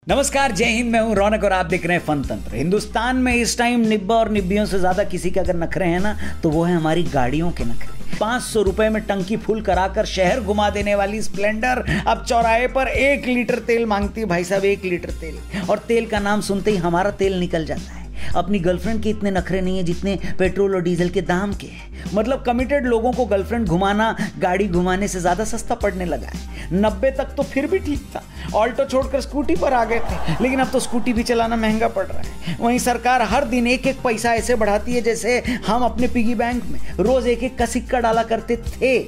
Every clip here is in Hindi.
नमस्कार, जय हिंद। मैं हूं रौनक और आप देख रहे हैं फन तंत्र। हिंदुस्तान में इस टाइम निब्बा और निब्बियों से ज्यादा किसी के अगर नखरे हैं ना, तो वो है हमारी गाड़ियों के नखरे। 500 रुपए में टंकी फुल कराकर शहर घुमा देने वाली स्प्लेंडर अब चौराहे पर 1 लीटर तेल मांगती है। भाई साहब, 1 लीटर तेल, और तेल का नाम सुनते ही हमारा तेल निकल जाता है। अपनी गर्लफ्रेंड के इतने नखरे नहीं है जितने पेट्रोल और डीजल के दाम के हैं। मतलब कमिटेड लोगों को गर्लफ्रेंड घुमाना गाड़ी घुमाने से ज्यादा सस्ता पड़ने लगा है। 90 तक तो फिर भी ठीक था, ऑल्टो छोड़कर स्कूटी पर आ गए थे, लेकिन अब तो स्कूटी भी चलाना महंगा पड़ रहा है। वहीं सरकार हर दिन एक एक पैसा ऐसे बढ़ाती है जैसे हम अपने पिगी बैंक में रोज एक एक का सिक्का डाला करते थे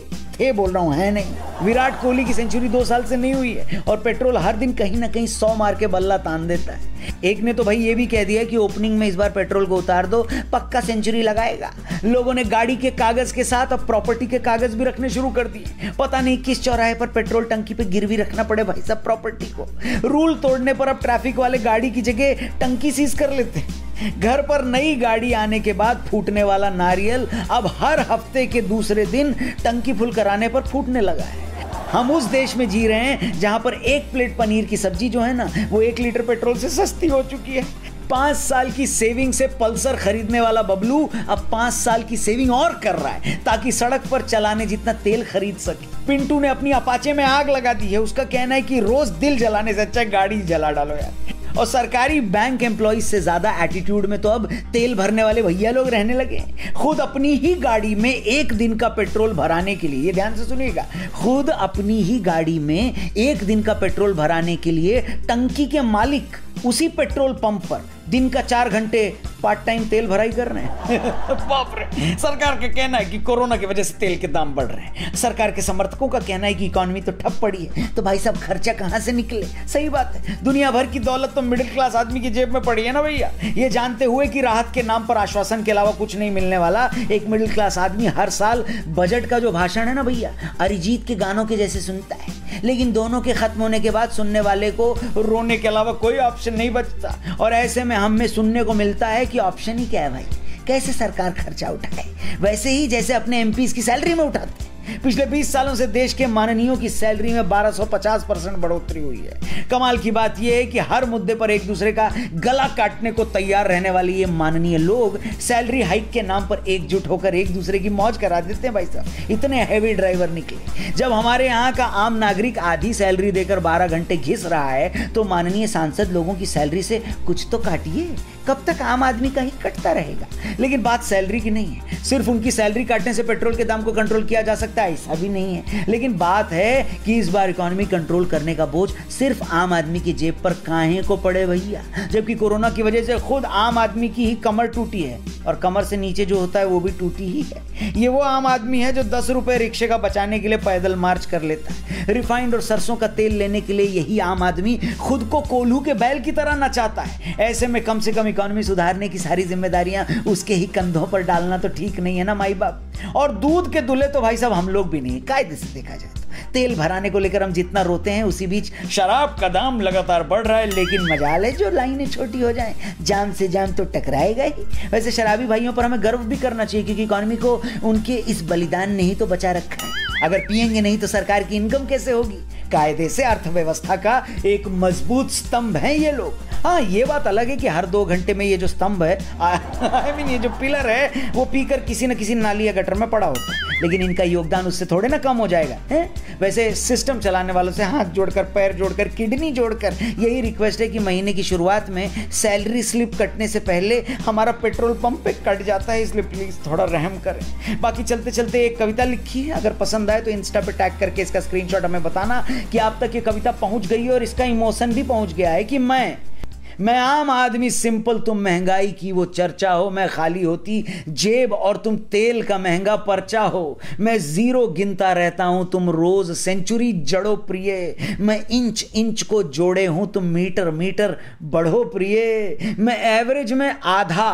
बोल रहा हूं, है नहीं। विराट कोहली की सेंचुरी 2 साल से नहीं हुई है और पेट्रोल हर दिन कहीं ना कहीं 100 मार के बल्ला तान देता है। एक ने तो भाई ये भी कह दिया कि ओपनिंग में इस बार पेट्रोल को उतार दो, पक्का सेंचुरी लगाएगा। लोगों ने गाड़ी के कागज के साथ अब प्रॉपर्टी के कागज भी रखने शुरू कर दिए। पता नहीं किस चौराहे पर पेट्रोल टंकी पे गिरवी रखना पड़े भाई साहब प्रॉपर्टी को। रूल तोड़ने पर अब ट्रैफिक वाले गाड़ी की जगह टंकी सीज कर लेते हैं। घर पर नई गाड़ी आने के बाद फूटने वाला नारियल अब हर हफ्ते के दूसरे दिन टंकी फुल कराने पर फूटने लगा है। हम उस देश में जी रहे हैं जहां पर 1 प्लेट पनीर की सब्जी जो है ना, वो 1 लीटर पेट्रोल से सस्ती हो चुकी है। 5 साल की सेविंग से पल्सर खरीदने वाला बबलू अब 5 साल की सेविंग और कर रहा है ताकि सड़क पर चलाने जितना तेल खरीद सके। पिंटू ने अपनी अपाचे में आग लगा दी है। उसका कहना है कि रोज दिल जलाने से अच्छा गाड़ी जला डालो यार। और सरकारी बैंक एम्प्लॉइज से ज्यादा एटीट्यूड में तो अब तेल भरने वाले भैया लोग रहने लगे। खुद अपनी ही गाड़ी में 1 दिन का पेट्रोल भराने के लिए, ये ध्यान से सुनिएगा, खुद अपनी ही गाड़ी में 1 दिन का पेट्रोल भराने के लिए टंकी के मालिक उसी पेट्रोल पंप पर दिन का 4 घंटे पार्ट टाइम तेल भराई कर रहे हैं। बाप रे। सरकार का कहना है कि कोरोना की वजह से तेल के दाम बढ़ रहे हैं। सरकार के समर्थकों का कहना है कि इकोनॉमी तो ठप पड़ी है, तो भाई साहब खर्चा कहां से निकले। सही बात है, दुनिया भर की दौलत तो मिडिल क्लास आदमी की जेब में पड़ी है ना भैया। ये जानते हुए कि राहत के नाम पर आश्वासन के अलावा कुछ नहीं मिलने वाला, एक मिडिल क्लास आदमी हर साल बजट का जो भाषण है ना भैया, अरिजीत के गानों के जैसे सुनता है। लेकिन दोनों के खत्म होने के बाद सुनने वाले को रोने के अलावा कोई ऑप्शन नहीं बचता। और ऐसे में हम में सुनने को मिलता है कि ऑप्शन ही क्या है भाई, कैसे सरकार खर्चा उठाए, वैसे ही जैसे अपने एमपीज की सैलरी में उठाते हैं। पिछले 20 सालों से देश के माननीयों की सैलरी में 1250% बढ़ोतरी हुई है। कमाल की बात यह है कि हर मुद्दे पर एक दूसरे का गला काटने को तैयार रहने वाले ये माननीय लोग सैलरी हाइक के नाम पर एकजुट होकर एक दूसरे की मौज करा देते हैं। भाई साहब, इतने हैवी ड्राइवर निकले। जब हमारे यहाँ का आम नागरिक आधी सैलरी देकर 12 घंटे घिस रहा है, तो माननीय सांसद लोगों की सैलरी से कुछ तो काटिए। कब तक आम आदमी का ही कटता रहेगा। लेकिन बात सैलरी की नहीं है, सिर्फ उनकी सैलरी काटने से पेट्रोल के दाम को कंट्रोल किया जा सकता है, ऐसा भी नहीं है। लेकिन बात है कि इस बार इकोनॉमी कंट्रोल करने का बोझ सिर्फ आम आदमी की जेब पर काहे को पड़े भैया, जबकि कोरोना की वजह से खुद आम आदमी की ही कमर टूटी है और कमर से नीचे जो होता है वो भी टूटी ही है। ये वो आम आदमी है जो 10 रुपए रिक्शे का बचाने के लिए पैदल मार्च कर लेता है। रिफाइंड और सरसों का तेल लेने के लिए यही आम आदमी खुद को कोल्हू के बैल की तरह नचाता है। ऐसे में कम से कम इकोनॉमी सुधारने की सारी जिम्मेदारियां उसके ही कंधों पर डालना तो ठीक नहीं है ना माई बाप। और दूध के दूल्हे तो भाई साहब हम लोग भी नहीं, कायदे से देखा जाए तो तेल भराने को लेकर हम जितना रोते हैं, उसी बीच शराब का दाम लगातार बढ़ रहा है। लेकिन मजाल है जो लाइनें छोटी हो जाएं, जान से जान तो टकराएगा ही। वैसे शराबी भाइयों पर हमें गर्व भी करना चाहिए, क्योंकि इकोनॉमी को उनके इस बलिदान ने ही तो बचा रखा है। अगर पिएंगे नहीं तो सरकार की इनकम कैसे होगी। कायदे से अर्थव्यवस्था का एक मजबूत स्तंभ है ये लोग। हाँ, ये बात अलग है कि हर 2 घंटे में ये जो स्तंभ है, आई मीन ये जो पिलर है, वो पीकर किसी न किसी नाली या गटर में पड़ा होता है। लेकिन इनका योगदान उससे थोड़े ना कम हो जाएगा है? वैसे सिस्टम चलाने वालों से हाथ जोड़कर, पैर जोड़कर, किडनी जोड़कर यही रिक्वेस्ट है कि महीने की शुरुआत में सैलरी स्लिप कटने से पहले हमारा पेट्रोल पंप पे कट जाता है, इसलिए प्लीज थोड़ा रहम करें। बाकी चलते चलते एक कविता लिखी है, अगर पसंद आए तो इंस्टा पे टैग करके इसका स्क्रीनशॉट हमें बताना कि आप तक ये कविता पहुंच गई है और इसका इमोशन भी पहुंच गया है कि मैं आम आदमी सिंपल, तुम महंगाई की वो चर्चा हो। मैं खाली होती जेब और तुम तेल का महंगा पर्चा हो। मैं जीरो गिनता रहता हूं, तुम रोज सेंचुरी जड़ो प्रिय। मैं इंच इंच को जोड़े हूं, तुम मीटर मीटर बढ़ो प्रिय। मैं एवरेज में आधा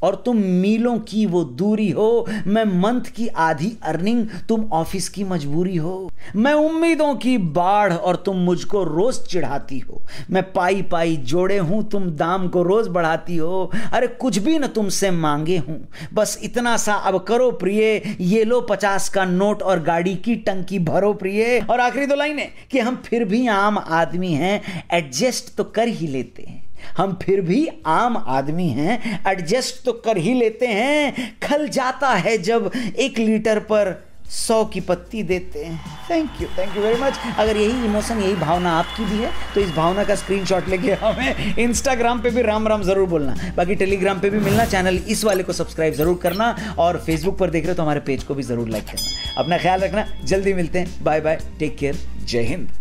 और तुम मीलों की वो दूरी हो, मैं मंथ की आधी अर्निंग, तुम ऑफिस की मजबूरी हो। मैं उम्मीदों की बाढ़ और तुम मुझको रोज चिढ़ाती हो। मैं पाई पाई जोड़े हूं, तुम दाम को रोज बढ़ाती हो। अरे कुछ भी न तुमसे मांगे हूं, बस इतना सा अब करो प्रिय, ये लो 50 का नोट और गाड़ी की टंकी भरो प्रिय। और आखिरी 2 लाइनें कि हम फिर भी आम आदमी हैं, एडजस्ट तो कर ही लेते हैं। हम फिर भी आम आदमी हैं, एडजस्ट तो कर ही लेते हैं। खल जाता है जब 1 लीटर पर 100 की पत्ती देते हैं। Thank you very much. अगर यही इमोशन, यही भावना आपकी भी है तो इस भावना का स्क्रीनशॉट लेके हमें इंस्टाग्राम पे भी राम राम जरूर बोलना। बाकी टेलीग्राम पे भी मिलना, चैनल इस वाले को सब्सक्राइब जरूर करना, और फेसबुक पर देख रहे हो तो हमारे पेज को भी जरूर लाइक करना। अपना ख्याल रखना, जल्दी मिलते हैं, बाय बाय, टेक केयर, जय हिंद।